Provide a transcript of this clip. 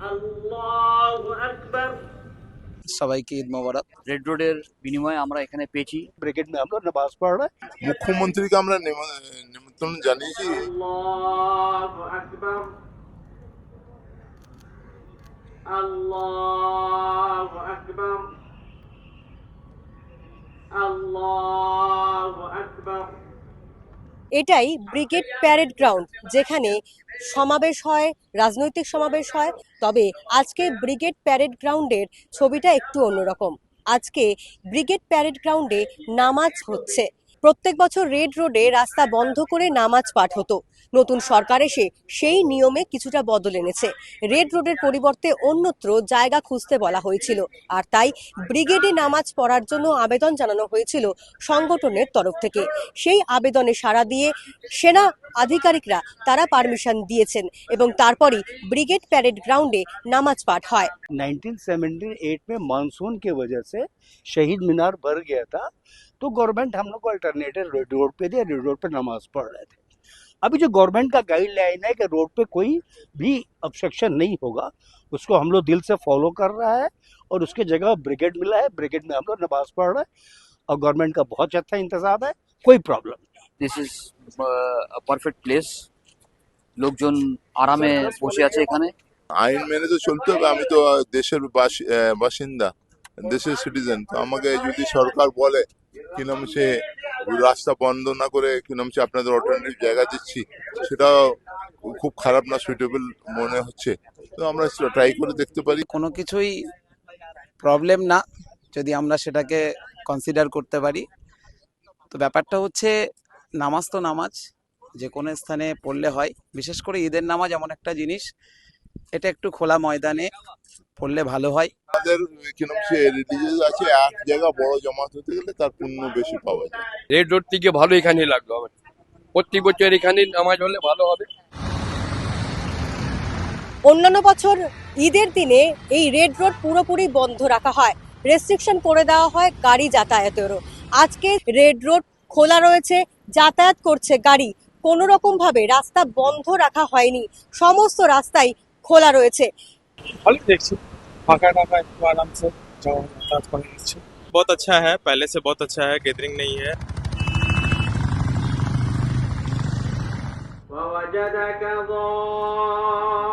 আল্লাহু আকবার। সবাইকে ঈদ মোবারক। রেড রোডের বিনিময়ে আমরা এখানে পেয়েছি। ব্রিগেড में हम लोग नमाज पढ़ रहे हैं। মুখ্যমন্ত্রীকে আমরা নিমন্ত্রণ জানিয়েছি। আল্লাহু আকবার। আল্লাহু আকবার। আল্লাহু আকবার। এটাই ব্রিগেড প্যারেড গ্রাউন্ড, যেখানে সমাবেশ হয়, রাজনৈতিক সমাবেশ হয়। তবে আজকে ব্রিগেড প্যারেড গ্রাউন্ডের ছবিটা একটু অন্যরকম। আজকে ব্রিগেড প্যারেড গ্রাউন্ডে নামাজ হচ্ছে। প্রত্যেক বছর রেড রোডে রাস্তা বন্ধ করে নামাজ পাঠ হতো। নতুন সরকার এসে সেই নিয়মে কিছুটা বদল এনেছে। রেড রোডের পরিবর্তে অন্যত্র জায়গা খুঁজতে বলা হয়েছিল, আর তাই ব্রিগেডে নামাজ পড়ার জন্য আবেদন জানানো হয়েছিল সংগঠনের তরফ থেকে। সেই আবেদনে সাড়া দিয়ে সেনা আধিকারিকরা তারা পারমিশন দিয়েছেন এবং তারপরই ब्रिगेड पैरेड ग्राउंडे नमाज पाठ হয়। 1978 में मानसून की वजह से शहीद मीनार भर गया था, तो गवर्नमेंट हम लोग को अल्टरनेटिव रोड पे दिया, रोड पे नमाज पढ़ रहे थे। अभी जो गवर्नमेंट का गाइडलाइन है कि रोड पे कोई भी ऑब्स्ट्रक्शन नहीं होगा, उसको हम लोग दिल से फॉलो कर रहा है और उसके जगह ब्रिगेड मिला है, ब्रिगेड में हम लोग नमाज पढ़ रहे हैं और गवर्नमेंट का बहुत अच्छा इंतजाम है, कोई problem. This is perfect place. লোকজন আরামে বসে আছে এখানে। আইন মেনে তো চলতে হবে। আমি তো দেশের বাসিন্দা, দেশের সিটিজেন। তো আমাকে যদি সরকার বলে কি নাম সে রাস্তা বন্ধ না করে কি নাম আপনাদের অল্টারনেটিভ জায়গা দিচ্ছি, সেটা খুব খারাপ না, সুইটেবল মনে হচ্ছে। তো আমরা ট্রাই করে দেখতে পারি। কোনো কিছুই প্রবলেম না যদি আমরা সেটাকে কনসিডার করতে পারি। তো ব্যাপারটা হচ্ছে নামাজ তো নামাজ যে কোনো স্থানে পড়লে হয়, বিশেষ করে ঈদের নামাজ এমন একটা জিনিস, এটা একটু খোলা ময়দানে পড়লে ভালো হয়। আমাদের কি নাম সে রিলিজিয়াস আছে, এক জায়গা বড় জমাত হতে গেলে তার পুণ্য বেশি পাওয়া যায়। রেড রোড থেকে ভালো এখানেই লাগলো আমার। প্রত্যেক বছর এখানে নামাজ হলে ভালো হবে। অন্যান্য বছর ঈদের দিনে এই রেড রোড পুরোপুরি বন্ধ রাখা হয়, রেস্ট্রিকশন করে দেওয়া হয় গাড়ি যাতায়াতেরও। আজকে রেড রোড খোলা রয়েছে, যাতায়াত করছে গাড়ি। কোনো রকম ভাবে রাস্তা বন্ধ রাখা হয়নি, সমস্ত রাস্তাই খোলা রয়েছে। ভালো দেখছি, ফাঁকা টাকা একটু आराम से যাওয়া যাতায়াত করে যাচ্ছে। बहुत अच्छा है, पहले से बहुत अच्छा है, गैदरिंग नहीं है। ووجدك ضالا